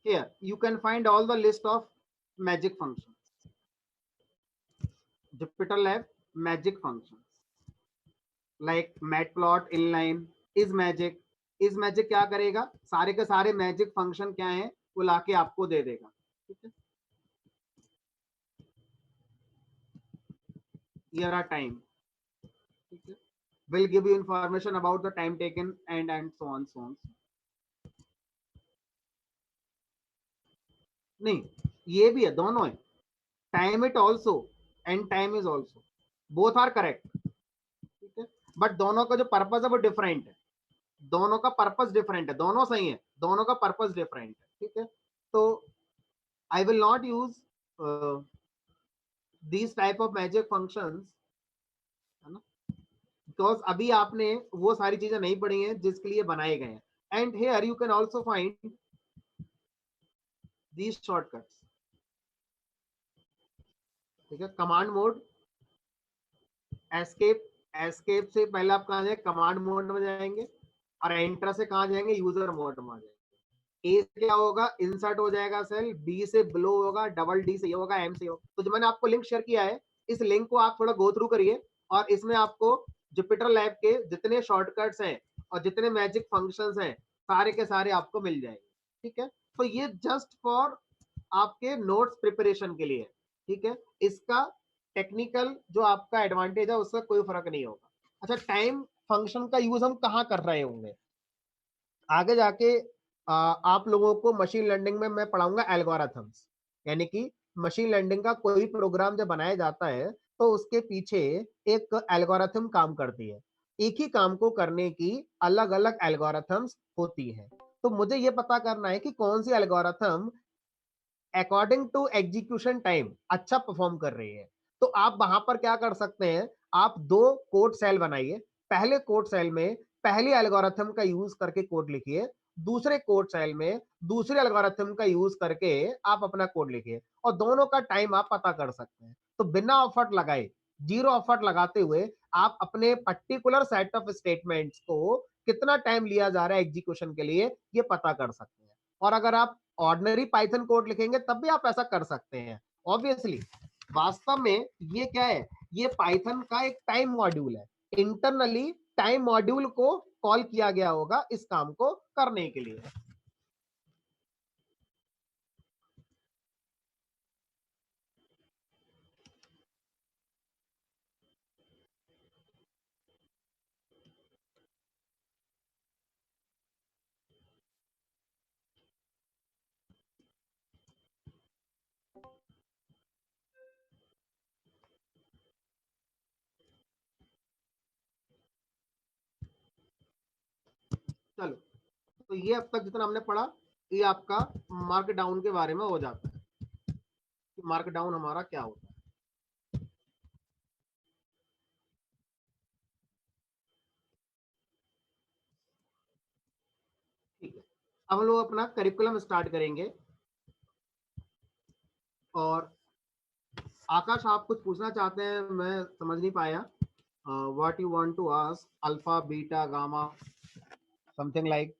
Here you can find all the list of magic functions. JupyterLab magic functions like matplot, inline, is magic. Is magic क्या करेगा, सारे के सारे magic function क्या है वो लाके आपको दे देगा, ठीक है। Here are time, ठीक है, will give you information about the time taken and so on. नहीं, ये भी है, दोनों है, time it also and time is also, both are correct, ठीक है। बट दोनों का जो पर्पज है वो डिफरेंट है, दोनों का पर्पज डिफरेंट है, दोनों सही है, दोनों का पर्पज डिफरेंट है, ठीक है। तो I will not use these type of magic functions, है ना, बिकॉज अभी आपने वो सारी चीजें नहीं पढ़ी हैं जिसके लिए बनाए गए हैं। And here you can also find these shortcuts, ठीक है। कमांड मोड, एस्केप, एस्केप से पहले आप कहाँ जाएंगे, कमांड मोड में जाएंगे, और एंटर से कहाँ जाएंगे, यूजर मोड में आ जाएंगे। ए से क्या होगा, इंसर्ट हो जाएगा सेल, बी से ब्लो होगा, डबल डी से ये होगा, एम से होगा। तो जो मैंने आपको लिंक शेयर किया है, इस लिंक को आप थोड़ा गो थ्रू करिए, और इसमें आपको जुपिटर लैब के जितने शॉर्टकट्स हैं और जितने मैजिक फंक्शंस हैं सारे के सारे आपको मिल जाएंगे, ठीक है। तो ये जस्ट फॉर आपके नोट्स प्रिपरेशन के लिए, ठीक है। इसका टेक्निकल जो आपका एडवांटेज है उसका कोई फर्क नहीं होगा। अच्छा, टाइम फंक्शन का यूज हम कहाँ कर रहे होंगे आगे जाके, आप लोगों को मशीन लर्निंग में मैं पढ़ाऊंगा एल्गोरिथम्स, यानी कि मशीन लर्निंग का कोई प्रोग्राम जब बनाया जाता है तो उसके पीछे एक एल्गोरिथम काम करती है, एक ही काम को करने की अलग अलग एल्गोरिथम्स होती है। तो मुझे ये पता करना है कि कौन सी algorithm according to execution time अच्छा परफॉर्म कर रही है। तो आप वहां पर क्या कर सकते हैं, आप दो कोड सेल बनाइए, पहले कोड सेल में पहली एल्गोरिथम का यूज करके कोड लिखिए, दूसरे कोड सेल में दूसरे एल्गोरिथम का यूज करके आप अपना कोड लिखिए, और दोनों का टाइम आप पता कर सकते हैं। तो बिना एफर्ट लगाए, जीरो एफर्ट लगाते हुए आप अपने पर्टिकुलर सेट ऑफ स्टेटमेंट्स को कितना टाइम लिया जा रहा है एग्जीक्यूशन के लिए ये पता कर सकते हैं। और अगर आप ऑर्डिनरी पाइथन कोड लिखेंगे तब भी आप ऐसा कर सकते हैं, ऑब्वियसली। वास्तव में ये क्या है, ये पाइथन का एक टाइम मॉड्यूल है, इंटरनली टाइम मॉड्यूल को कॉल किया गया होगा इस काम को करने के लिए। चलो, तो ये अब तक जितना हमने पढ़ा ये आपका मार्क डाउन के बारे में हो जाता है कि मार्क डाउन हमारा क्या होता है, ठीक है। अब हम लोग अपना करिकुलम स्टार्ट करेंगे। और आकाश, आप कुछ पूछना चाहते हैं, मैं समझ नहीं पाया। What you want to ask, alpha beta gamma, something like.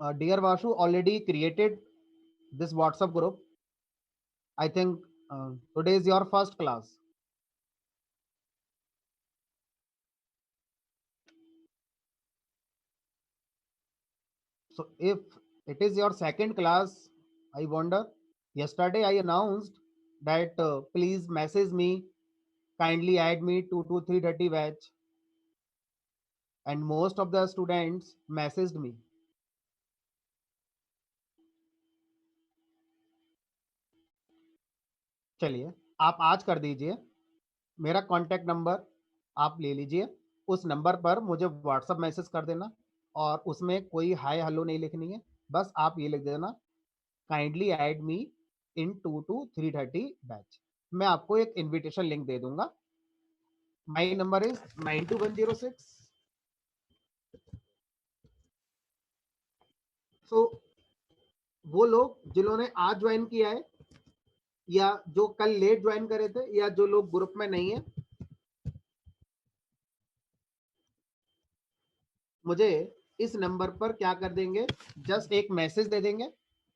Dear Vasu, already created this WhatsApp group. I think today is your first class. So if it is your second class, I wonder. Yesterday I announced that please message me, kindly add me to 330 batch, and most of the students messaged me. चलिए, आप आज कर दीजिए, मेरा contact number आप ले लीजिए, उस नंबर पर मुझे व्हाट्सअप मैसेज कर देना, और उसमें कोई हाय हेलो नहीं लिखनी है, बस आप ये लिख देना, kindly add me in 2 to 330 batch. मैं आपको एक इनविटेशन लिंक दे दूंगा। My number is 92106। सो वो लोग जिन्होंने आज ज्वाइन किया है या जो कल लेट ज्वाइन करे थे या जो लोग ग्रुप में नहीं है, मुझे इस नंबर पर क्या कर देंगे, जस्ट एक मैसेज दे देंगे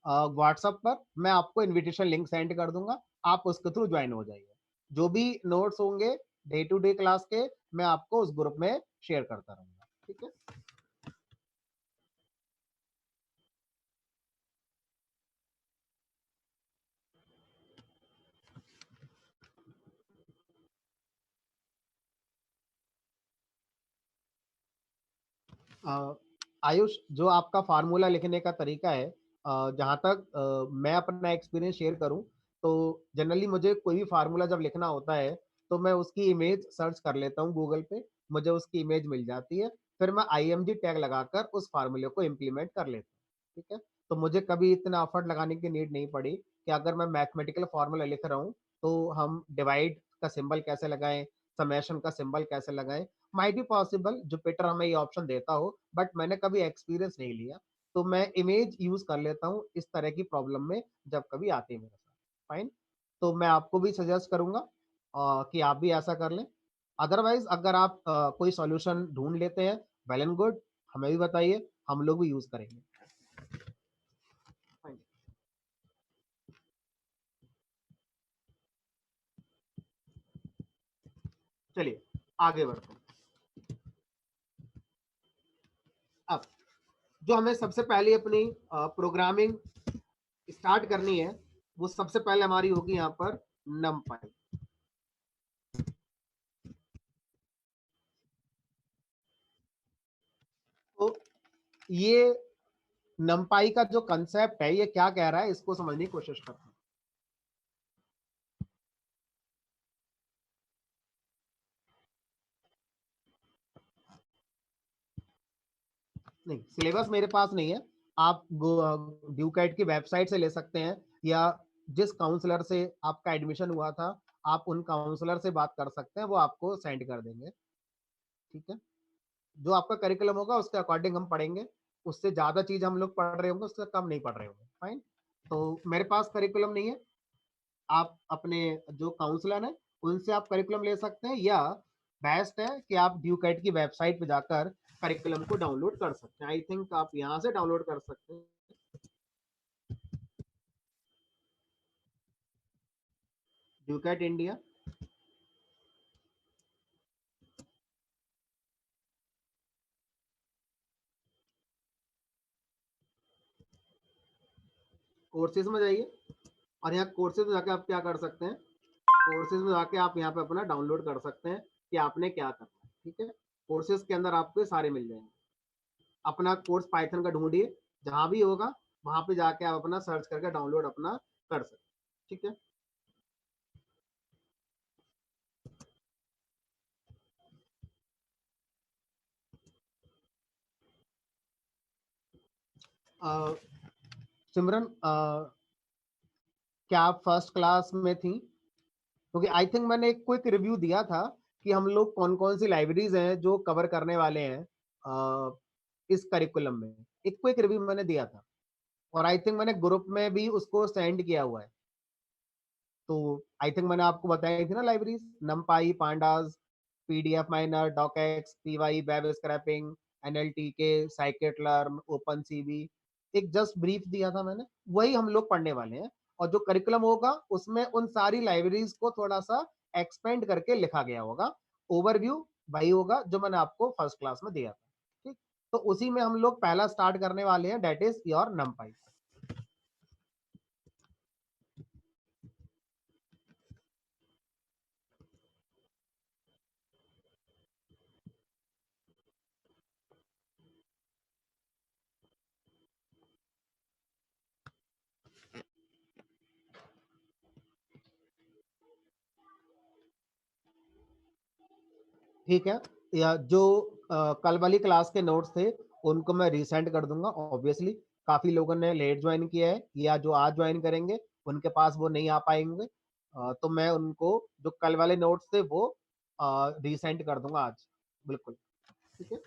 व्हाट्सएप पर, मैं आपको इनविटेशन लिंक सेंड कर दूंगा, आप उसके थ्रू ज्वाइन हो जाइए। जो भी नोट्स होंगे डे टू डे क्लास के, मैं आपको उस ग्रुप में शेयर करता रहूंगा, ठीक है। आयुष, जो आपका फार्मूला लिखने का तरीका है, जहाँ तक मैं अपना एक्सपीरियंस शेयर करूँ, तो जनरली मुझे कोई भी फार्मूला जब लिखना होता है तो मैं उसकी इमेज सर्च कर लेता हूँ गूगल पे, मुझे उसकी इमेज मिल जाती है, फिर मैं IMG टैग लगाकर उस फार्मूले को इम्प्लीमेंट कर लेता हूँ, ठीक है। तो मुझे कभी इतना एफर्ट लगाने की नीड नहीं पड़ी कि अगर मैं मैथमेटिकल फार्मूला लिख रहा हूँ तो हम डिवाइड का सिंबल कैसे लगाएं, समेशन का सिंबल कैसे लगाएं। माइट बी पॉसिबल जुपिटर हमें ये ऑप्शन देता हो, बट मैंने कभी एक्सपीरियंस नहीं लिया, तो मैं इमेज यूज कर लेता हूँ इस तरह की प्रॉब्लम में जब कभी आती है मेरे साथ। फाइन। तो मैं आपको भी सजेस्ट करूंगा कि आप भी ऐसा कर लें। अदरवाइज अगर आप कोई सॉल्यूशन ढूंढ लेते हैं, वेल एंड गुड, हमें भी बताइए, हम लोग भी यूज करेंगे। Fine. चलिए आगे बढ़ते हैं। अब जो हमें सबसे पहले अपनी प्रोग्रामिंग स्टार्ट करनी है, वो सबसे पहले हमारी होगी यहाँ पर नमपाई। तो ये नमपाई का जो कंसेप्ट है, ये क्या कह रहा है, इसको समझने की कोशिश करते हैं। नहीं, सिलेबस मेरे पास नहीं है, आप ड्यूकैट की वेबसाइट से ले सकते हैं, या जिस काउंसलर से आपका एडमिशन हुआ था, आप उन काउंसलर से बात कर सकते हैं, वो आपको सेंड कर देंगे, ठीक है। जो आपका करिकुलम होगा उसके अकॉर्डिंग हम पढ़ेंगे, उससे ज्यादा चीज हम लोग पढ़ रहे होंगे, उससे कम नहीं पढ़ रहे होंगे। फाइन। तो मेरे पास करिकुलम नहीं है, आप अपने जो काउंसलर है उनसे आप करिकुलम ले सकते हैं, या बेस्ट है कि आप ड्यूकैट की वेबसाइट पे जाकर करिकुलम को डाउनलोड कर सकते हैं। आई थिंक आप यहाँ से डाउनलोड कर सकते हैं, ड्यूकैट इंडिया। कोर्सेज में जाइए, और यहाँ कोर्सेज में जाके आप क्या कर सकते हैं, कोर्सेज में जाके आप यहाँ पे अपना डाउनलोड कर सकते हैं कि आपने क्या करना है, ठीक है। कोर्सेज के अंदर आपको सारे मिल जाएंगे। अपना कोर्स पाइथन का ढूंढिए, जहां भी होगा वहां पे जाके आप अपना सर्च करके डाउनलोड अपना कर सकते हैं, ठीक है। अ, सिमरन, क्या आप फर्स्ट क्लास में थी? क्योंकि आई थिंक मैंने एक क्विक रिव्यू दिया था कि हम लोग कौन कौन सी लाइब्रेरीज हैं जो कवर करने वाले हैं इस करिकुलम में। एक क्विक रिव्यू मैंने दिया था, और आई थिंक मैंने ग्रुप में भी उसको सेंड किया हुआ है। तो आई थिंक मैंने आपको बताई थी ना libraries, NumPy, pandas, PDF miner, docx, py, web scraping, NLTK, scikit-learn, open CV. एक जस्ट ब्रीफ दिया था मैंने, वही हम लोग पढ़ने वाले हैं। और जो करिकुलम होगा उसमें उन सारी लाइब्रेरीज को थोड़ा सा एक्सपेंड करके लिखा गया होगा। ओवरव्यू वही होगा जो मैंने आपको फर्स्ट क्लास में दिया था, ठीक। तो उसी में हम लोग पहला स्टार्ट करने वाले हैं, डेट इज योर नमपाई। ठीक है। या जो कल वाली क्लास के नोट्स थे उनको मैं रिसेंड कर दूंगा, ऑब्वियसली काफी लोगों ने लेट ज्वाइन किया है, या जो आज ज्वाइन करेंगे उनके पास वो नहीं आ पाएंगे। तो मैं उनको जो कल वाले नोट्स थे वो रिसेंड कर दूंगा आज, बिल्कुल, ठीक है।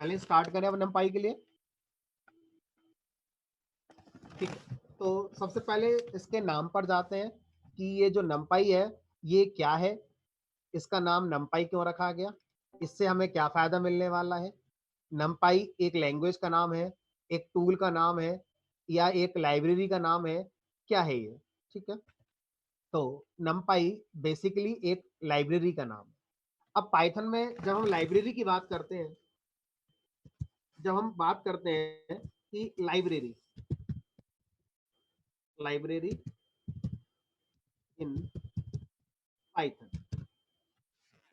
चलिए स्टार्ट करें अब numpy के लिए। ठीक है, तो सबसे पहले इसके नाम पर जाते हैं कि ये जो numpy है ये क्या है, इसका नाम numpy क्यों रखा गया, इससे हमें क्या फायदा मिलने वाला है। numpy एक लैंग्वेज का नाम है, एक टूल का नाम है, या एक लाइब्रेरी का नाम है, क्या है ये। ठीक है, तो numpy बेसिकली एक लाइब्रेरी का नाम है। अब पाइथन में जब हम लाइब्रेरी की बात करते हैं, जब हम बात करते हैं कि लाइब्रेरी लाइब्रेरी इन पाइथन,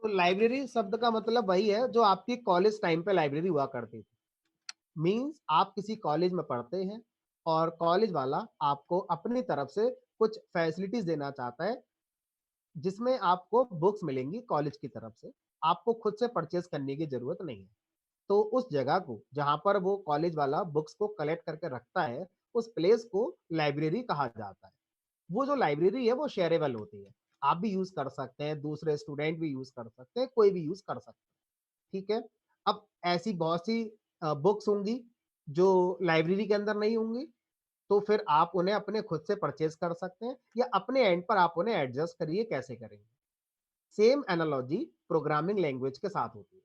तो लाइब्रेरी शब्द का मतलब वही है जो आपकी कॉलेज टाइम पे लाइब्रेरी हुआ करती थी। मींस आप किसी कॉलेज में पढ़ते हैं और कॉलेज वाला आपको अपनी तरफ से कुछ फैसिलिटीज देना चाहता है, जिसमें आपको बुक्स मिलेंगी कॉलेज की तरफ से, आपको खुद से परचेज करने की जरूरत नहीं है। तो उस जगह को जहां पर वो कॉलेज वाला बुक्स को कलेक्ट करके रखता है, उस प्लेस को लाइब्रेरी कहा जाता है। वो जो लाइब्रेरी है वो शेयरेबल होती है, आप भी यूज कर सकते हैं, दूसरे स्टूडेंट भी यूज कर सकते हैं, कोई भी यूज कर सकते हैं। ठीक है, अब ऐसी बहुत सी बुक्स होंगी जो लाइब्रेरी के अंदर नहीं होंगी, तो फिर आप उन्हें अपने खुद से परचेज कर सकते हैं, या अपने एंड पर आप उन्हें एडजस्ट करिए कैसे करेंगे। सेम एनालॉजी प्रोग्रामिंग लैंग्वेज के साथ होती है।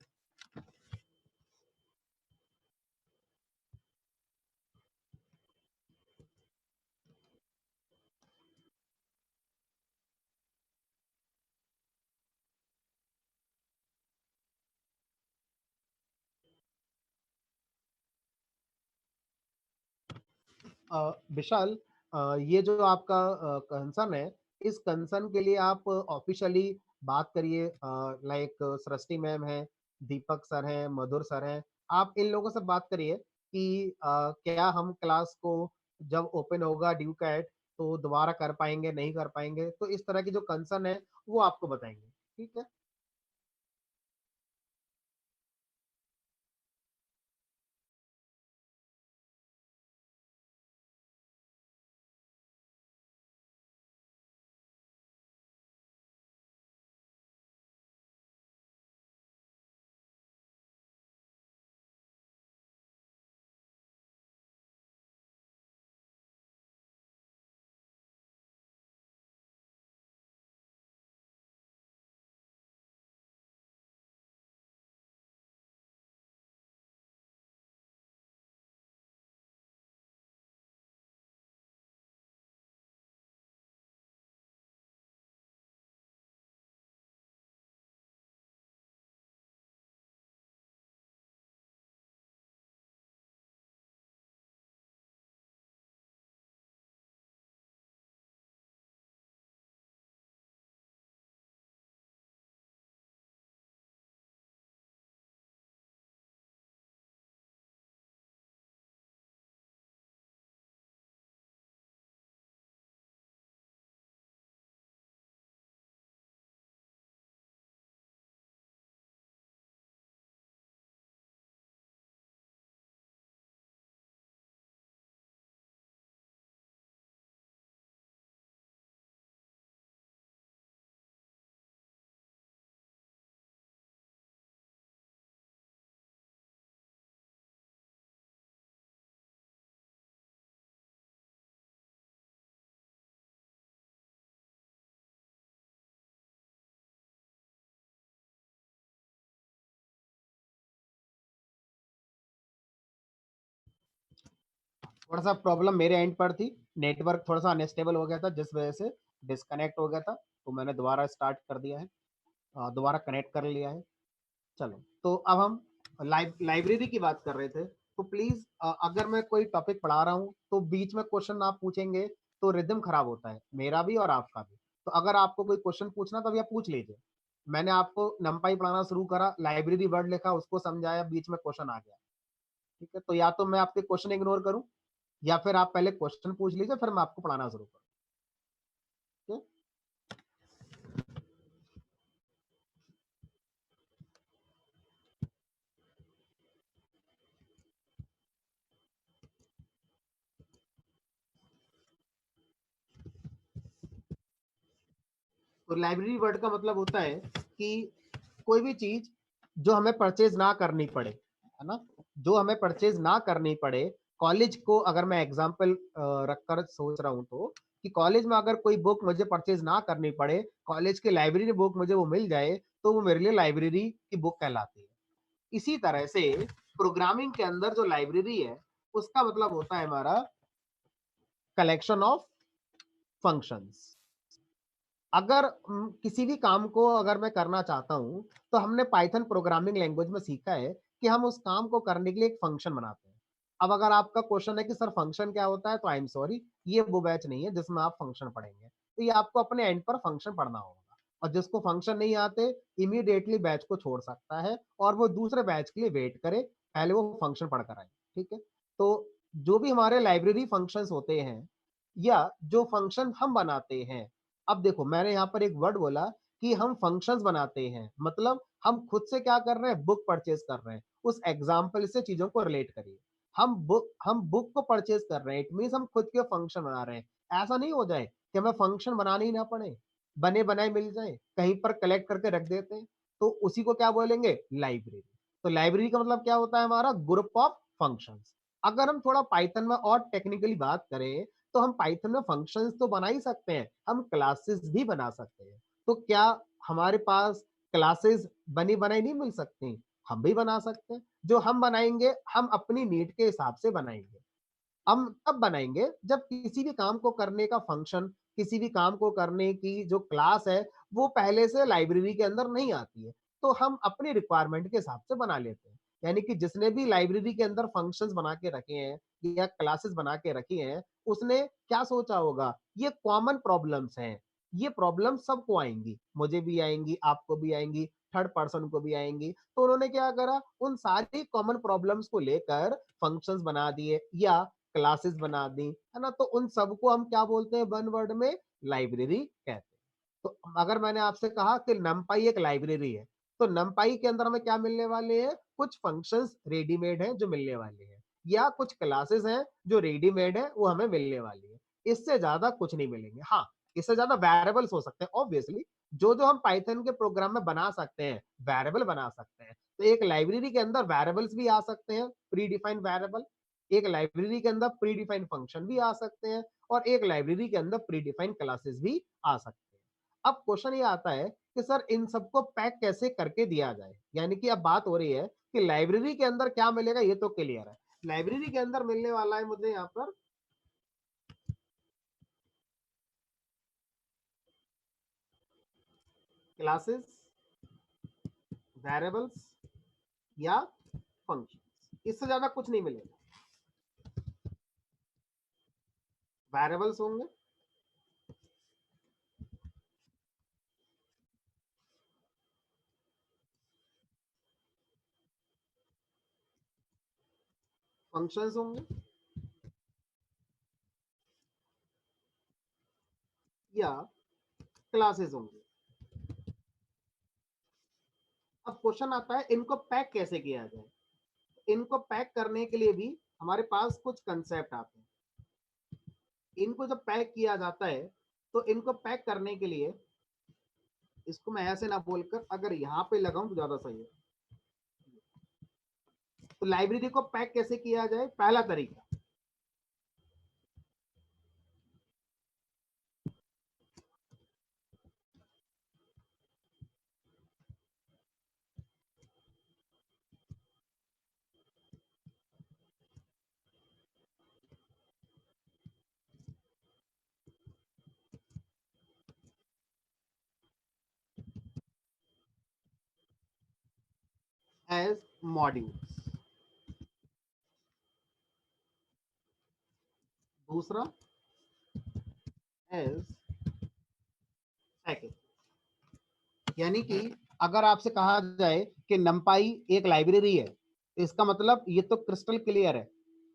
विशाल, ये जो आपका कंसर्न है, इस कंसर्न के लिए आप ऑफिशियली बात करिए। लाइक सृष्टि मैम है, दीपक सर हैं, मधुर सर हैं, आप इन लोगों से बात करिए कि क्या हम क्लास को जब ओपन होगा ड्यू कैट तो दोबारा कर पाएंगे नहीं कर पाएंगे, तो इस तरह की जो कंसर्न है वो आपको बताएंगे। ठीक है, थोड़ा सा प्रॉब्लम मेरे एंड पर थी, नेटवर्क थोड़ा सा अनस्टेबल हो गया था जिस वजह से डिस्कनेक्ट हो गया था, तो मैंने दोबारा स्टार्ट कर दिया है, दोबारा कनेक्ट कर लिया है। चलो, तो अब हम लाइब्रेरी की बात कर रहे थे, तो प्लीज अगर मैं कोई टॉपिक पढ़ा रहा हूँ तो बीच में क्वेश्चन आप पूछेंगे तो रिदम खराब होता है, मेरा भी और आपका भी। तो अगर आपको कोई क्वेश्चन पूछना तो अभी आप पूछ लीजिए। मैंने आपको नंपाई पढ़ाना शुरू करा, लाइब्रेरी वर्ड लिखा, उसको समझाया, बीच में क्वेश्चन आ गया। ठीक है, तो या तो मैं आपके क्वेश्चन इग्नोर करूं, या फिर आप पहले क्वेश्चन पूछ लीजिए, फिर मैं आपको पढ़ाना शुरू करूँ। ठीक है? तो लाइब्रेरी वर्ड का मतलब होता है कि कोई भी चीज जो हमें परचेज ना करनी पड़े, है ना, जो हमें परचेज ना करनी पड़े। कॉलेज को अगर मैं एग्जांपल रखकर सोच रहा हूँ तो, कि कॉलेज में अगर कोई बुक मुझे परचेज ना करनी पड़े, कॉलेज की लाइब्रेरी बुक मुझे वो मिल जाए, तो वो मेरे लिए लाइब्रेरी की बुक कहलाती है। इसी तरह से प्रोग्रामिंग के अंदर जो लाइब्रेरी है, उसका मतलब होता है हमारा कलेक्शन ऑफ फंक्शंस। अगर किसी भी काम को अगर मैं करना चाहता हूं, तो हमने पाइथन प्रोग्रामिंग लैंग्वेज में सीखा है कि हम उस काम को करने के लिए एक फंक्शन बनाते हैं। अब अगर आपका क्वेश्चन है कि सर फंक्शन क्या होता है, तो आई एम सॉरी, ये वो बैच नहीं है जिसमें आप फंक्शन पढ़ेंगे। तो ये आपको अपने एंड पर फंक्शन पढ़ना होगा, और जिसको फंक्शन नहीं आते, इमीडिएटली बैच को छोड़ सकता है और वो दूसरे बैच के लिए वेट करे, पहले वो फंक्शन पढ़कर आए। ठीक है। तो जो भी हमारे लाइब्रेरी फंक्शंस होते हैं, या जो फंक्शन हम बनाते हैं, अब देखो मैंने यहाँ पर एक वर्ड बोला कि हम फंक्शंस बनाते हैं, मतलब हम खुद से क्या कर रहे हैं, बुक परचेज कर रहे हैं। उस एग्जाम्पल से चीजों को रिलेट करिए। हम बुक को परचेज कर रहे हैं, इट मीन हम खुद के फंक्शन बना रहे हैं। ऐसा नहीं हो जाए कि हमें फंक्शन बनाने ही ना पड़े, बने बनाए मिल जाए, कहीं पर कलेक्ट करके रख देते हैं, तो उसी को क्या बोलेंगे, लाइब्रेरी। तो लाइब्रेरी का मतलब क्या होता है, हमारा ग्रुप ऑफ फंक्शंस। अगर हम थोड़ा पाइथन में और टेक्निकली बात करें, तो हम पाइथन में फंक्शंस तो बना ही सकते हैं, हम क्लासेस भी बना सकते हैं। तो क्या हमारे पास क्लासेस बनी बनाई नहीं मिल सकती, हम भी बना सकते हैं। जो हम बनाएंगे, हम अपनी नीड के हिसाब से बनाएंगे। हम तब बनाएंगे जब किसी भी काम को करने का फंक्शन, किसी भी काम को करने की जो क्लास है, वो पहले से लाइब्रेरी के अंदर नहीं आती है, तो हम अपनी रिक्वायरमेंट के हिसाब से बना लेते हैं। यानी कि जिसने भी लाइब्रेरी के अंदर फंक्शंस बना के रखे हैं या क्लासेस बना के रखी हैं, उसने क्या सोचा होगा, ये कॉमन प्रॉब्लम्स हैं, ये प्रॉब्लम सबको आएंगी, मुझे भी आएंगी, आपको भी आएंगी, थर्ड पर्सन को भी आएंगी। तो उन्होंने क्या करा, उन सारी कॉमन प्रॉब्लम्स को लेकर फंक्शंस बना दिए या क्लासेस बना दी, है ना। तो उन सबको हम क्या बोलते हैं, वन वर्ड में लाइब्रेरी कहते हैं। तो अगर मैंने आपसे कहा कि नमपाई एक लाइब्रेरी है, तो नमपाई के अंदर हमें क्या मिलने वाले हैं, कुछ फंक्शंस रेडीमेड हैं जो मिलने वाले हैं, या कुछ क्लासेस हैं जो रेडीमेड है वो हमें मिलने वाली है। इससे ज्यादा कुछ नहीं मिलेंगे। हाँ, इससे ज्यादा वेरिएबल्स हो सकते हैं ऑब्वियसली। जो जो हम पाइथन के प्रोग्राम में बना सकते हैं, वेरिएबल बना सकते हैं। तो एक लाइब्रेरी के अंदर वेरिएबल्स भी आ सकते हैं, प्री डिफाइंड वेरिएबल। एक लाइब्रेरी के अंदर प्री डिफाइंड फंक्शन भी आ सकते हैं, और एक लाइब्रेरी के अंदर प्री डिफाइंड क्लासेस भी आ सकते हैं। अब क्वेश्चन ये आता है कि सर इन सबको पैक कैसे करके दिया जाए। यानी कि अब बात हो रही है कि लाइब्रेरी के अंदर क्या मिलेगा, ये तो क्लियर है। लाइब्रेरी के अंदर मिलने वाला है मुझे यहाँ पर क्लासेस, वेरिएबल्स या फंक्शन, इससे ज्यादा कुछ नहीं मिलेगा। वेरिएबल्स होंगे, फंक्शंस होंगे, या क्लासेस होंगे। अब क्वेश्चन आता है इनको पैक कैसे किया जाए। इनको पैक करने के लिए भी हमारे पास कुछ कंसेप्ट आते हैं। इनको जब पैक किया जाता है, तो इनको पैक करने के लिए, इसको मैं ऐसे ना बोलकर अगर यहां पे लगाऊं तो ज्यादा सही है। तो लाइब्रेरी को पैक कैसे किया जाए, पहला तरीका, एज मॉड्यूल्स। दूसरा, एज पैकेज। यानी कि अगर आपसे कहा जाए कि नंपाई एक लाइब्रेरी है, तो इसका मतलब ये तो क्रिस्टल क्लियर है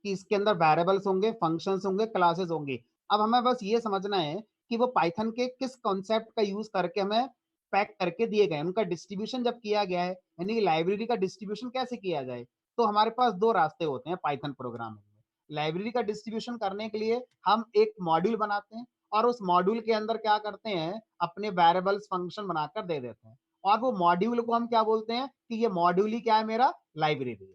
कि इसके अंदर वेरिएबल्स होंगे, फंक्शंस होंगे, क्लासेस होंगी। अब हमें बस ये समझना है कि वो पाइथन के किस कॉन्सेप्ट का यूज करके हमें पैक करके दिए गए, उनका डिस्ट्रीब्यूशन जब किया गया है, यानी कि लाइब्रेरी का डिस्ट्रीब्यूशन कैसे किया जाए। तो हमारे पास दो रास्ते होते हैं पाइथन प्रोग्रामिंग में। लाइब्रेरी का डिस्ट्रीब्यूशन करने के लिए हम एक मॉड्यूल बनाते हैं, और उस मॉड्यूल के अंदर क्या करते हैं, अपने वेरिएबल्स फंक्शन बनाकर दे देते हैं। और वो मॉड्यूल को हम क्या बोलते हैं कि ये मॉड्यूल ही क्या है, मेरा लाइब्रेरी है।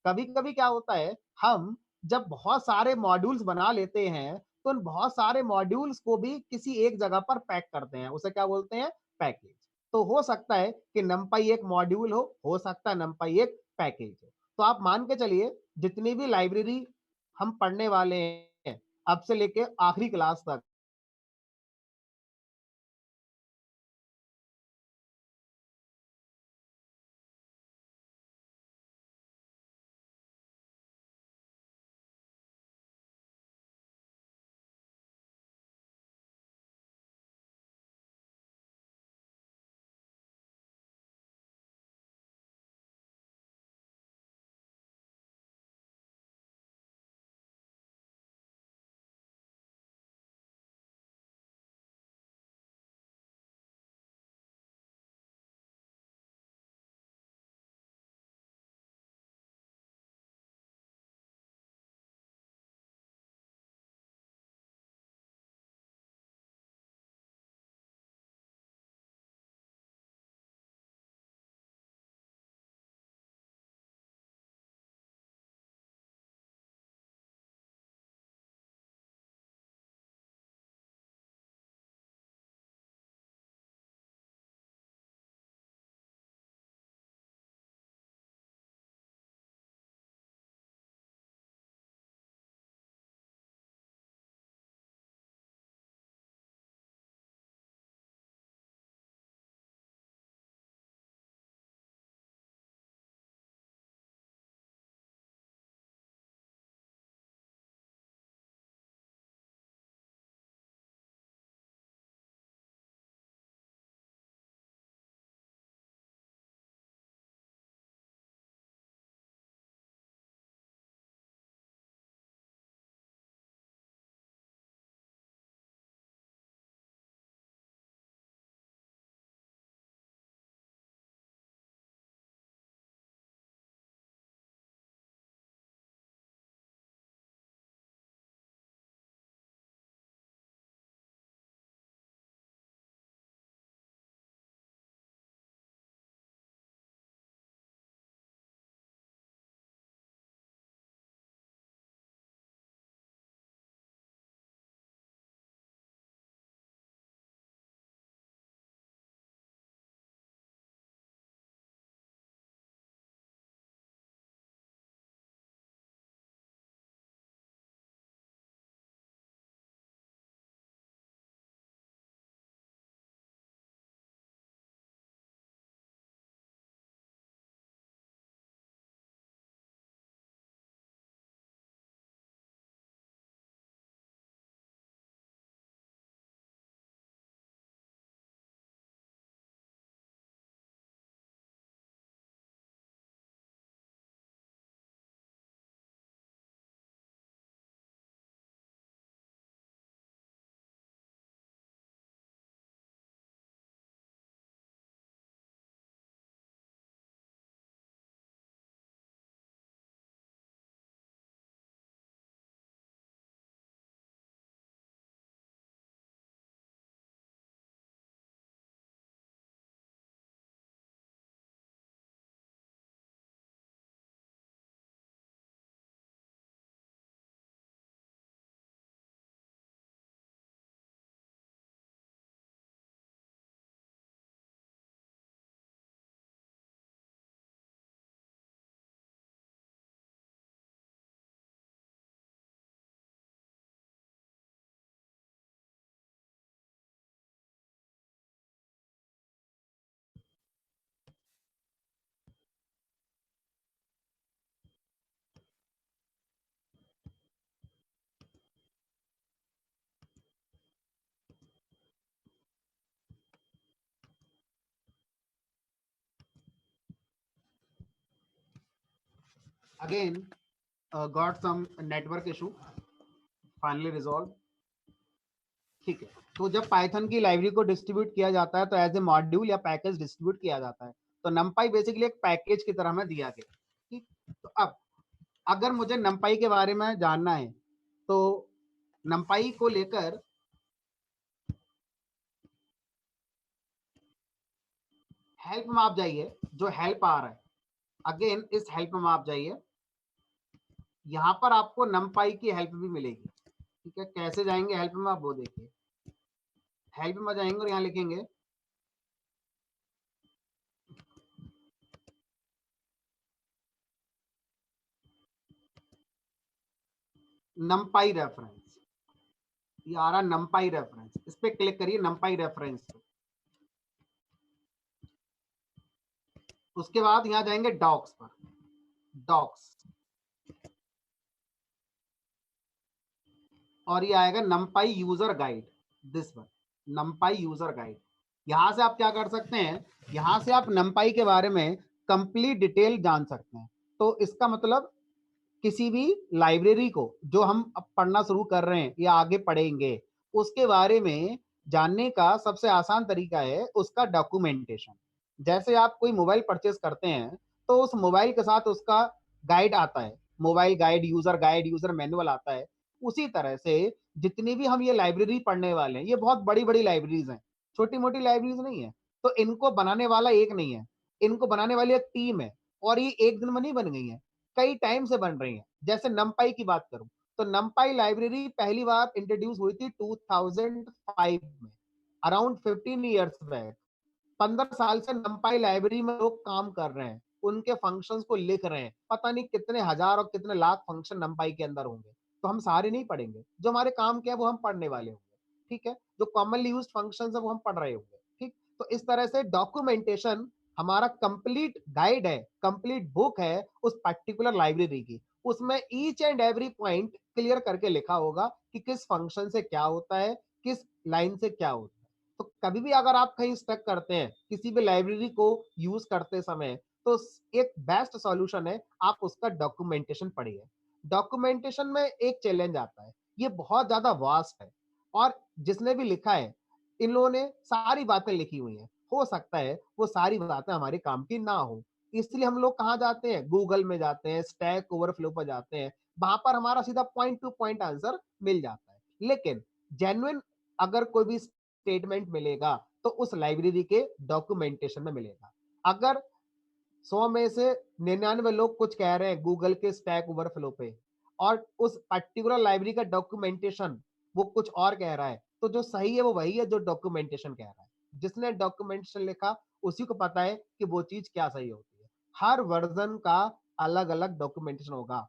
कभी कभी क्या होता है, हम जब बहुत सारे मॉड्यूल्स बना लेते हैं तो उन बहुत सारे मॉड्यूल्स को भी किसी एक जगह पर पैक करते हैं, उसे क्या बोलते हैं, पैकेज। तो हो सकता है कि numpy एक मॉड्यूल हो सकता है numpy एक पैकेज हो। तो आप मान के चलिए जितनी भी लाइब्रेरी हम पढ़ने वाले हैं अब से लेके आखिरी क्लास तक, again got some network issue, finally resolved। ठीक है, तो जब पाइथन की लाइब्रेरी को डिस्ट्रीब्यूट किया जाता है तो एज ए मॉड्यूल या पैकेज डिस्ट्रीब्यूट किया जाता है। तो numpy बेसिकली एक पैकेज की तरह में दिया गया। ठीक, तो अब अगर मुझे numpy के बारे में जानना है तो numpy को लेकर हेल्प में आप जाइए, जो हेल्प आ रहा है, अगेन इस हेल्प में आप जाइए यहाँ पर आपको numpy की हेल्प भी मिलेगी, ठीक है। कैसे जाएंगे हेल्प में, आप वो देखिए। हेल्प में जाएंगे और यहाँ लिखेंगे numpy रेफरेंस, ये आ रहा numpy रेफरेंस, इस पे क्लिक करिए numpy रेफरेंस। उसके बाद यहाँ जाएंगे डॉक्स पर, डॉक्स, और ये आएगा numpy user guide, this one, numpy user guide. यहां से आप क्या कर सकते हैं, यहां से आप numpy के बारे में कंप्लीट डिटेल जान सकते हैं। तो इसका मतलब किसी भी लाइब्रेरी को जो हम अब पढ़ना शुरू कर रहे हैं या आगे पढ़ेंगे, उसके बारे में जानने का सबसे आसान तरीका है उसका डॉक्यूमेंटेशन। जैसे आप कोई मोबाइल परचेज करते हैं तो उस मोबाइल के साथ उसका गाइड आता है, मोबाइल गाइड, यूजर मैनुअल आता है। उसी तरह से जितनी भी हम ये लाइब्रेरी पढ़ने वाले हैं, ये बहुत बड़ी बड़ी लाइब्रेरीज हैं, छोटी मोटी लाइब्रेरीज नहीं है। तो इनको बनाने वाला एक नहीं है, इनको बनाने वाली एक टीम है, और ये एक दिन में नहीं बन गई है, कई टाइम से बन रही है। जैसे नमपाई की बात करूं तो नमपाई लाइब्रेरी पहली बार इंट्रोड्यूस हुई थी 2005 में, अराउंड 15 ईयर्स बैक। 15 साल से नमपाई लाइब्रेरी में लोग काम कर रहे हैं, उनके फंक्शंस को लिख रहे हैं। पता नहीं कितने हजार और कितने लाख फंक्शन नमपाई के अंदर होंगे, तो हम सारे नहीं पढ़ेंगे, जो हमारे काम के हैं वो हम पढ़ने वाले होंगे, ठीक है। जो कॉमनली यूज्ड फंक्शंस है वो हम पढ़ रहे होंगे, ठीक। तो इस तरह से डॉक्यूमेंटेशन हमारा कंप्लीट गाइड है, कंप्लीट बुक है उस पर्टिकुलर लाइब्रेरी की। उसमें each and every point clear करके लिखा होगा कि किस फंक्शन से क्या होता है, किस लाइन से क्या होता है। तो कभी भी अगर आप कहीं स्टक करते हैं किसी भी लाइब्रेरी को यूज करते समय, तो एक बेस्ट सॉल्यूशन है आप उसका डॉक्यूमेंटेशन पढ़िए। डॉक्यूमेंटेशन में एक चैलेंज आता है, ये बहुत ज्यादा वास्ट है, और जिसने भी लिखा है, इन लोगों ने सारी बातें लिखी हुई हैं, हो सकता है वो सारी बातें हमारे काम की ना हो। इसलिए हम लोग कहाँ जाते हैं, गूगल में जाते हैं, स्टैक ओवरफ्लो पर जाते हैं, वहां पर हमारा सीधा पॉइंट टू पॉइंट आंसर मिल जाता है। लेकिन जेन्युइन अगर कोई भी स्टेटमेंट मिलेगा तो उस लाइब्रेरी के डॉक्यूमेंटेशन में मिलेगा। अगर 100 में से 99 लोग कुछ कह रहे हैं गूगल के स्टैक ओवरफ्लो पे, और उस पर्टिकुलर लाइब्रेरी का डॉक्यूमेंटेशन वो कुछ और कह रहा है, तो जो सही है वो वही है जो डॉक्यूमेंटेशन कह रहा है। जिसने डॉक्यूमेंटेशन लिखा उसी को पता है कि वो चीज क्या सही होती है। हर वर्जन का अलग अलग डॉक्यूमेंटेशन होगा।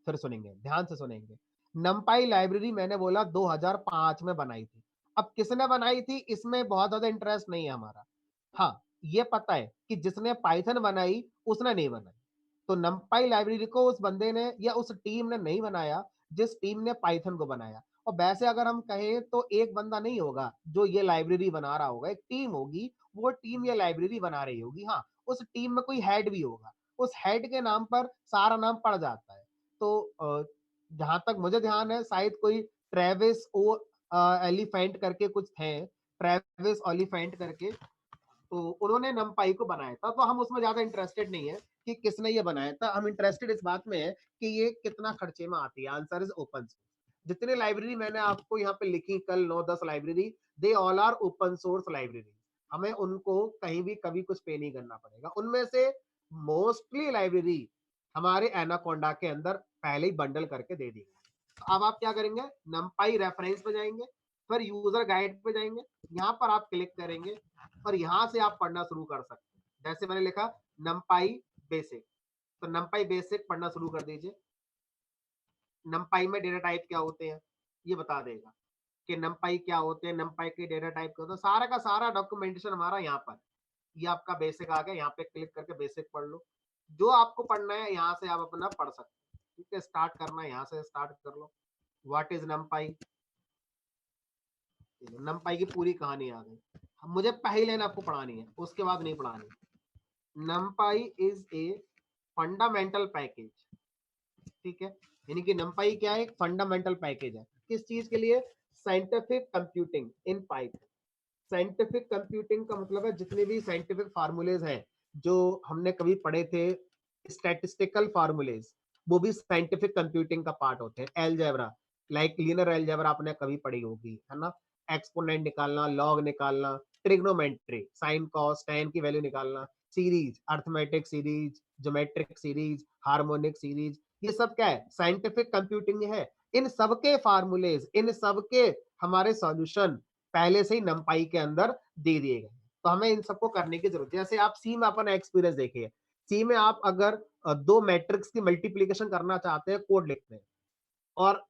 फिर सुनेंगे, ध्यान से सुनेंगे। नमपाई लाइब्रेरी मैंने बोला 2005 में बनाई थी। अब किसने बनाई थी इसमें बहुत ज्यादा इंटरेस्ट नहीं है हमारा। हाँ, ये पता है कि जिसने पाइथन बनाई उसने नहीं बनाई। तो नमपाई लाइब्रेरी को उस बंदे ने या उस टीम ने नहीं बनाया जिस टीम ने पाइथन को बनाया। और वैसे अगर हम कहें तो एक बंदा नहीं होगा जो ये लाइब्रेरी बना रहा होगा, एक टीम होगी, वो टीम ये लाइब्रेरी बना रही होगी। हाँ, उस टीम में कोई हेड भी होगा, उस हेड के नाम पर सारा नाम पड़ जाता है। तो जहां तक मुझे ध्यान है शायद कोई ट्रेविस ओ एलिफेंट करके कुछ थे, ट्रेविस ओलिफेंट करके, तो उन्होंने नमपाई को बनाया था। तो हम उसमें ज्यादा इंटरेस्टेड नहीं है कि किसने ये बनाया था, हम इंटरेस्टेड इस बात में है कि ये कितना खर्चे में आती है। Answer is open source. जितने लाइब्रेरी मैंने आपको यहाँ पे लिखी कल 9-10 library, they all are open source library. हमें उनको कहीं भी कभी कुछ पे नहीं करना पड़ेगा। उनमें से मोस्टली लाइब्रेरी हमारे एनाकोंडा के अंदर पहले ही बंडल करके दे दी गई। तो अब आप क्या करेंगे, नमपाई रेफरेंस पे जाएंगे, फिर यूजर गाइड पे जाएंगे, यहाँ पर आप क्लिक करेंगे और यहाँ से आप पढ़ना शुरू कर सकते हैं। जैसे मैंने लिखा नमपाई बेसिक, तो नमपाई बेसिक पढ़ना शुरू कर दीजिए। नमपाई में डेटा टाइप क्या होते हैं ये बता देगा कि नमपाई क्या होते हैं, नमपाई के डेटा टाइप क्या होता है, सारा का सारा डॉक्यूमेंटेशन हमारा यहाँ पर। ये आपका बेसिक आ गया, यहाँ पे क्लिक करके बेसिक पढ़ लो। जो आपको पढ़ना है यहाँ से आप अपना पढ़ सकते हैं, ठीक है। स्टार्ट करना है यहाँ से स्टार्ट कर लो। व्हाट इज नमपाई, नमपाई की पूरी कहानी आ गई। मुझे पहली लाइन आपको पढ़ानी है, उसके बाद नहीं पढ़ानी। NumPy is a fundamental package, ठीक है। यानी कि NumPy क्या है, एक फंडामेंटल पैकेज है किस चीज के लिए, scientific computing in Python. Scientific computing का मतलब है जितने भी साइंटिफिक फार्मूलेज हैं जो हमने कभी पढ़े थे, स्टैटिस्टिकल फार्मूलेज, वो भी साइंटिफिक कंप्यूटिंग का पार्ट होते हैं। एलजेब्रा, लाइक लीनियर एलजेब्रा आपने कभी पढ़ी होगी, है ना। एक्सपोनेंट निकालना, लॉग निकालना, ट्रिग्नोमेट्री, साइन कॉस टैन की वैल्यू निकालना, series, arithmetic series, geometric series, harmonic series, ये सब क्या है, साइंटिफिक कंप्यूटिंग है। इन सबके फार्मूलेज, इन सबके हमारे सॉल्यूशन पहले से ही नमपाई के अंदर दे दिए गए, तो हमें इन सबको करने की जरूरत है। जैसे आप सी में अपना एक्सपीरियंस देखिए, सी में आप अगर दो मैट्रिक्स की मल्टीप्लीकेशन करना चाहते हैं, कोड लिखते हैं, और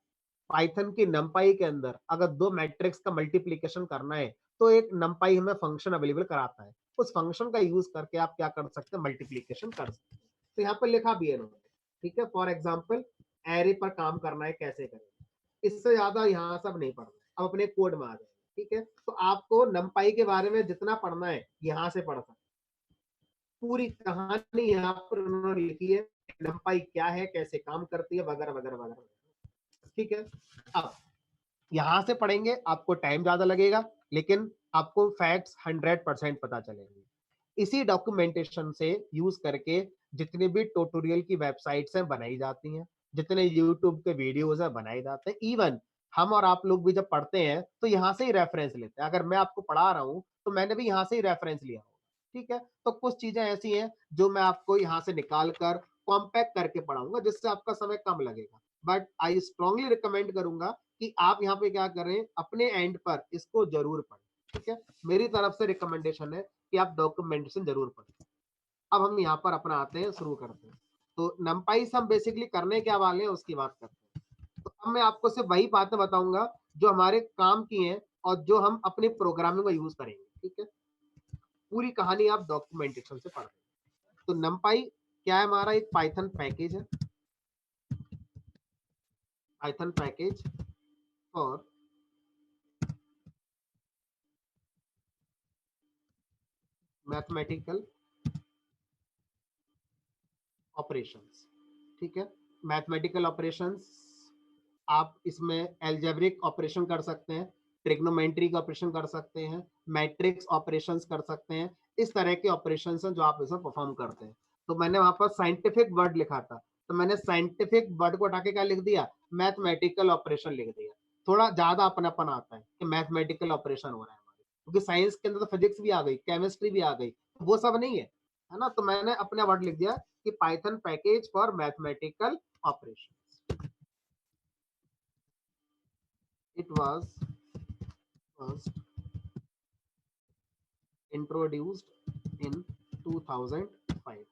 पाइथन की नमपाई के अंदर अगर दो मैट्रिक्स का मल्टीप्लीकेशन करना है, तो एक नमपाई हमें फंक्शन अवेलेबल कराता है, उस फंक्शन का यूज करके आप क्या कर सकते हैं, मल्टीप्लीकेशन कर सकते हैं। तो यहाँ पर लिखा भी है इन्होंने, ठीक है, फॉर एग्जाम्पल एरे पर काम करना है कैसे करें, इससे ज्यादा यहाँ सब नहीं पढ़ना है, अब अपने कोड में आ जाए, ठीक है। तो आपको नमपाई के बारे में जितना पढ़ना है यहाँ से पढ़ सकते, पूरी कहानी यहाँ पर उन्होंने लिखी है, नमपाई क्या है, कैसे काम करती है, वगैरह वगैरह वगैरह, ठीक है। अब यहां से पढ़ेंगे आपको टाइम ज्यादा लगेगा, लेकिन आपको फैक्ट्स 100% पता चलेंगे। इसी डॉक्यूमेंटेशन से यूज करके जितने भी ट्यूटोरियल की वेबसाइट्स हैं बनाई जाती हैं, जितने यूट्यूब के वीडियोस हैं बनाए जाते हैं। इवन हम और आप लोग भी जब पढ़ते हैं तो यहाँ से ही रेफरेंस लेते हैं, अगर मैं आपको पढ़ा रहा हूँ तो मैंने भी यहाँ से ही रेफरेंस लिया होगा, ठीक है। तो कुछ चीजें ऐसी हैं जो मैं आपको यहाँ से निकाल कर कॉम्पैक्ट करके पढ़ाऊंगा, जिससे आपका समय कम लगेगा, बट आई स्ट्रांगली रिकमेंड करूंगा कि आप यहाँ पे क्या करें, अपने एंड पर इसको जरूर पढ़ें, ठीक है। मेरी तरफ से रिकमेंडेशन है कि आप डॉक्यूमेंटेशन जरूर पढ़ें। अब हम यहाँ पर अपना आते हैं, शुरू करते हैं। तो नमपाई से हम बेसिकली करने क्या वाले हैं उसकी बात करते हैं। तो अब मैं आपको सिर्फ वही बातें बताऊंगा जो हमारे काम की हैं और जो हम अपने प्रोग्रामिंग में यूज करेंगे, ठीक है। पूरी कहानी आप डॉक्यूमेंटेशन से पढ़। तो नमपाई क्या है, हमारा एक पाइथन पैकेज है, पाइथन पैकेज और मैथमेटिकल ऑपरेशंस, ठीक है। मैथमेटिकल ऑपरेशंस, आप इसमें एल्जेब्रिक ऑपरेशन कर सकते हैं, ट्रिग्नोमेट्री ऑपरेशन कर सकते हैं, मैट्रिक्स ऑपरेशंस कर सकते हैं, इस तरह के ऑपरेशंस हैं जो आप इसमें परफॉर्म करते हैं। तो मैंने वहां पर साइंटिफिक वर्ड लिखा था, तो मैंने साइंटिफिक वर्ड को हटा के क्या लिख दिया, मैथमेटिकल ऑपरेशन लिख दिया। थोड़ा ज्यादा अपनापन आता है कि मैथमेटिकल ऑपरेशन हो रहा है हमारे, क्योंकि साइंस के अंदर तो फिजिक्स भी आ गई, केमिस्ट्री भी आ गई, वो सब नहीं है ना। तो मैंने अपना वर्ड लिख दिया कि Python package for mathematical operation. It was first introduced in 2005।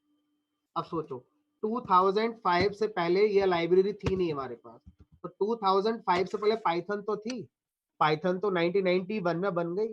अब सोचो 2005 से पहले ये लाइब्रेरी थी नहीं हमारे पास, तो 2005 से पहले पाइथन तो थी, पाइथन तो 1991 में बन गई,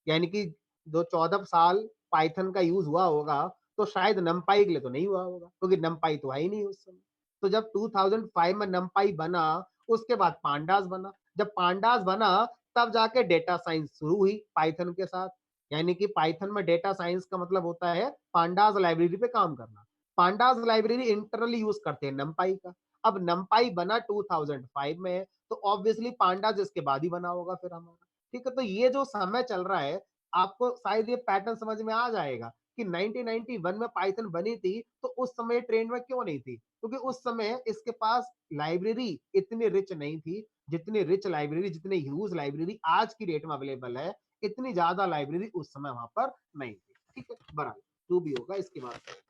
यानी कि जो 14 साल पाइथन का यूज हुआ होगा, तो शायद नमपाई के लिए तो नहीं हुआ होगा, क्योंकि नमपाई तो है ही नहीं उस समय। तो जब 2005 में नमपाई बना, उसके बाद पांडास बना, जब पांडास बना तब जाके डेटा साइंस शुरू हुई पाइथन के साथ। यानी कि पाइथन में डेटा साइंस का मतलब होता है पांडास लाइब्रेरी पे काम करना। पांडास लाइब्रेरी इंटरनली यूज करते हैं नमपाई का। अब नमपाई बना 2005 में, तो ऑब्वियसली पांडास इसके बाद ही बना होगा फिर हमारा, ठीक है। तो ये जो समय चल रहा है, आपको शायद ये पैटर्न समझ में आ जाएगा कि 1991 में पाइथन बनी थी, तो उस समय ट्रेंड में क्यों नहीं थी, क्योंकि उस समय इसके पास लाइब्रेरी इतनी रिच नहीं थी, जितनी रिच लाइब्रेरी, जितनी ह्यूज लाइब्रेरी आज की डेट में अवेलेबल है, इतनी ज्यादा लाइब्रेरी उस समय वहां पर नहीं थी, ठीक है। बराबर जो भी होगा इसकी बात करें।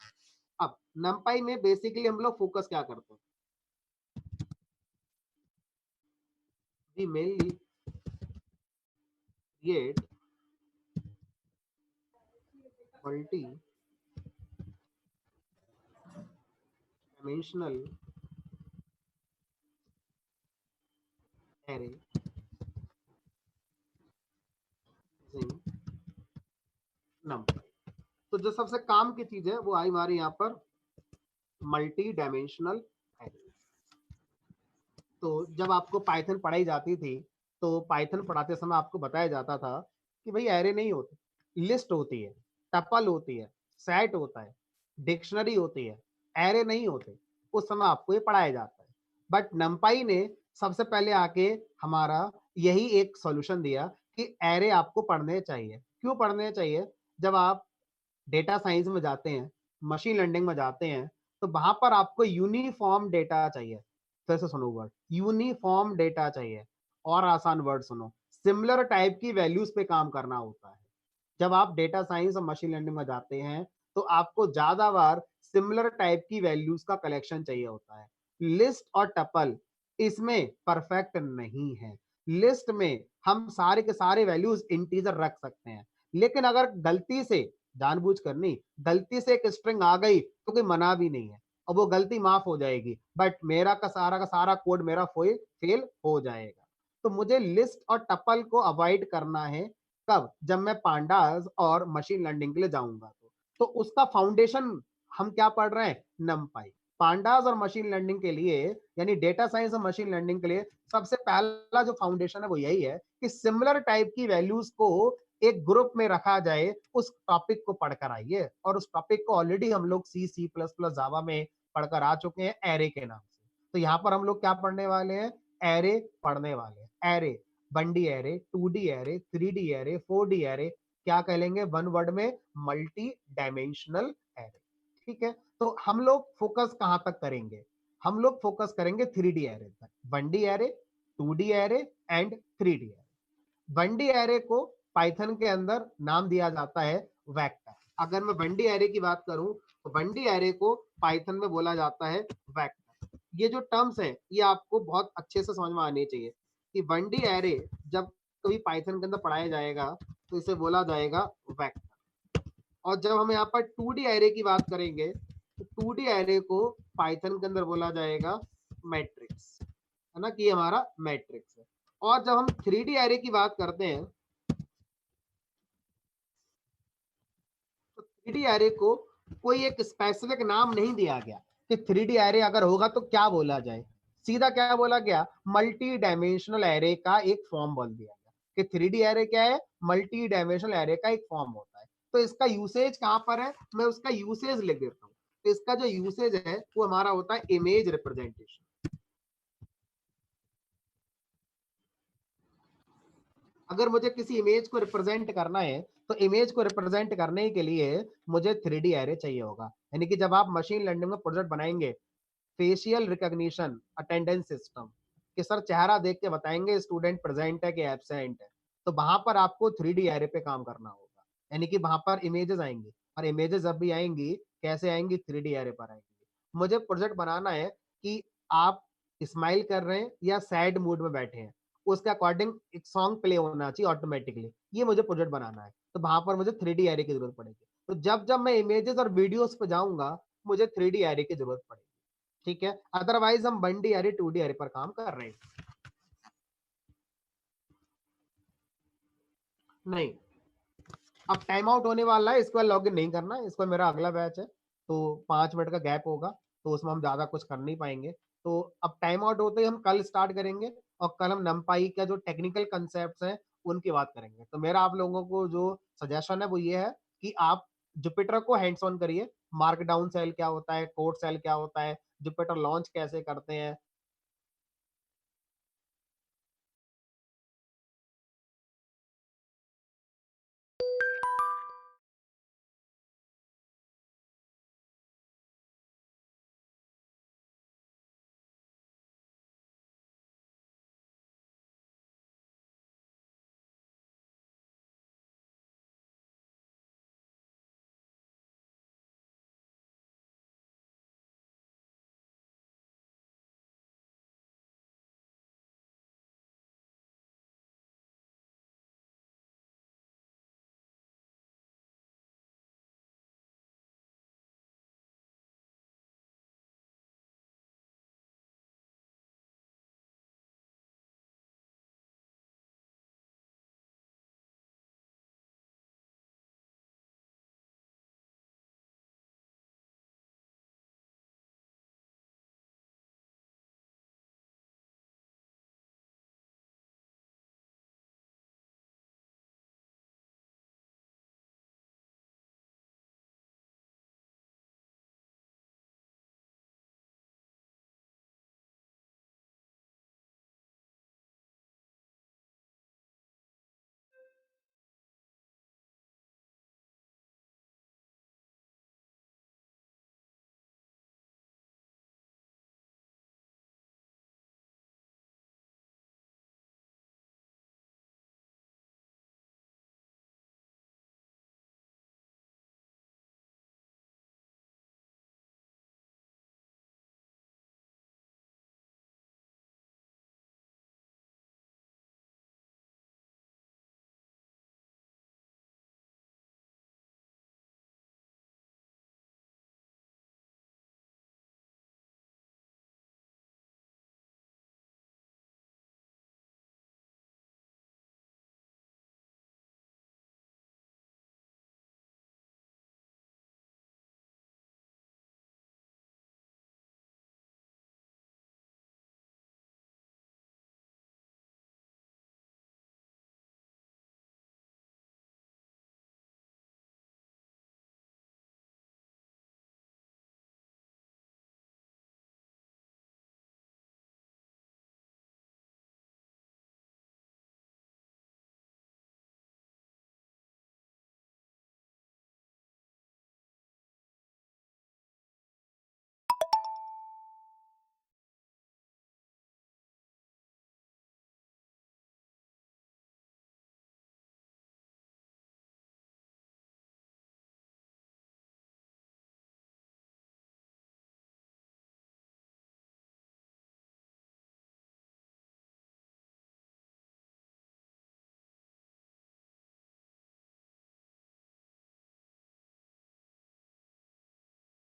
अब नमपाई में बेसिकली हम लोग फोकस क्या करते हैं, we mainly create multi dimensional array using numpy। तो जो सबसे काम की चीज है वो आई हमारे यहाँ पर मल्टी डायमेंशनल एरे। तो जब आपको पाइथन पढ़ाई जाती थी, तो पाइथन पढ़ाते समय आपको बताया जाता था कि भाई एरे नहीं होती, लिस्ट होती है, टपल होती है, सेट होता है, डिक्शनरी होती है, एरे नहीं होते। उस समय आपको ये पढ़ाया जाता है, बट नमपाई ने सबसे पहले आके हमारा यही एक सॉल्यूशन दिया कि एरे आपको पढ़ने चाहिए। क्यों पढ़ने चाहिए, जब आप डेटा साइंस में जाते हैं, मशीन लर्निंग में जाते हैं, तो वहां पर आपको यूनिफॉर्म डेटा चाहिए। फिर से सुनो वर्ड, यूनिफॉर्म डेटा चाहिए। और आसान वर्ड सुनो, सिमिलर टाइप की वैल्यूज पे काम करना होता है। जब आप डेटा साइंस और मशीन लर्निंग में जाते हैं, तो आपको ज्यादा बार सिमिलर टाइप की वैल्यूज का कलेक्शन चाहिए होता है। लिस्ट और टपल इसमें परफेक्ट नहीं है। लिस्ट में हम सारे के सारे वैल्यूज इंटीजर रख सकते हैं, लेकिन अगर गलती से, जानबूझकर नहीं, गलती से एक स्ट्रिंग आ गई तो कोई मना भी नहीं है और वो गलती माफ हो जाएगी, बट मेरा का सारा कोड मेरा फेल हो जाएगा। तो मुझे लिस्ट और टपल को अवॉइड करना है। कब? जब मैं पांडास और मशीन लर्निंग के लिए जाऊंगा तो उसका फाउंडेशन हम क्या पढ़ रहे हैं? नमपाई। पांडास और मशीन लर्निंग के लिए, यानी डेटा साइंस और मशीन लर्निंग के लिए सबसे पहला जो फाउंडेशन है वो यही है कि सिमिलर टाइप की वैल्यूज को एक ग्रुप में रखा जाए, उस टॉपिक को पढ़कर आइए। और उस टॉपिक को ऑलरेडी हम लोग सी प्लस प्लस जावा में पढ़कर आ चुके हैं, एरे के नाम से। तो यहाँ पर हम लोग क्या पढ़ने वाले हैं? एरे पढ़ने वाले हैं। Array, 1D array, 2D array, 3D array, 4D array, क्या कहेंगे वन वर्ड में? Multi dimensional array. ठीक है, तो हम लोग फोकस कहां तक करेंगे? हम लोग फोकस करेंगे 3D एरे तक। 1D array, 2D array and 3D array. 1D array को पाइथन के अंदर नाम दिया जाता है वेक्टर। अगर मैं 1D एरे की बात करूं तो 1D एरे को पाइथन में बोला जाता है वेक्टर। ये जो टर्म्स है ये आपको बहुत अच्छे से समझ में आनी चाहिए कि 1D एरे जब कभी पाइथन के अंदर पढ़ाया जाएगा तो इसे बोला जाएगा वेक्टर। और जब हम यहाँ पर 2D एरे की बात करेंगे तो 2D एरे को पाइथन के अंदर बोला जाएगा मैट्रिक्स, है ना, कि हमारा मैट्रिक्स है। और जब हम 3D एरे की बात करते हैं तो 3D एरे को कोई एक स्पेसिफिक नाम नहीं दिया गया कि 3D एरे अगर होगा तो क्या बोला जाए। सीधा क्या बोला गया? मल्टी डायमेंशनल एरे का एक फॉर्म बोल दिया गया कि 3D एरे क्या है? मल्टी डायमेंशनल एरे का एक फॉर्म होता है। तो इसका यूसेज कहां पर है? मैं उसका यूसेज लिख देता हूं। तो इसका जो यूसेज है वो हमारा होता है इमेज रिप्रेजेंटेशन। अगर मुझे किसी इमेज को रिप्रेजेंट करना है तो इमेज को रिप्रेजेंट करने के लिए मुझे 3D एरे चाहिए होगा। यानी कि जब आप मशीन लर्निंग में प्रोजेक्ट बनाएंगे, फेशियल रिकॉग्निशन अटेंडेंस सिस्टम, कि सर चेहरा देख के बताएंगे स्टूडेंट प्रेजेंट है कि एब्सेंट है, तो वहां पर आपको 3D एरे पे काम करना होगा। यानी कि वहां पर इमेजेस आएंगी, और इमेजेस जब भी आएंगी कैसे आएंगी? 3D एरे पर आएंगी। मुझे प्रोजेक्ट बनाना है कि आप स्माइल कर रहे हैं या सैड मूड में बैठे हैं, उसके अकॉर्डिंग एक सॉन्ग प्ले होना चाहिए ऑटोमेटिकली। ये मुझे प्रोजेक्ट बनाना है, तो वहां पर मुझे 3D एरे की जरूरत पड़ेगी। तो जब जब मैं इमेजेस और वीडियोस पे जाऊंगा मुझे 3D एरे की जरूरत पड़ेगी। ठीक है, अदरवाइज हम 1D एरे 2D एरे पर काम कर रहे हैं। नहीं, अब टाइम आउट होने वाला है, इसके बाद लॉग इन नहीं करना है। इसको मेरा अगला बैच है तो 5 मिनट का गैप होगा, तो उसमें हम ज्यादा कुछ कर नहीं पाएंगे। तो अब टाइम आउट होते ही हम कल स्टार्ट करेंगे, और कल हम नमपाई का जो टेक्निकल कंसेप्ट हैं उनकी बात करेंगे। तो मेरा आप लोगों को जो सजेशन है वो ये है कि आप जुपिटर को हैंड्स ऑन करिए। मार्कडाउन सेल क्या होता है, कोड सेल क्या होता है, जुपिटर लॉन्च कैसे करते हैं,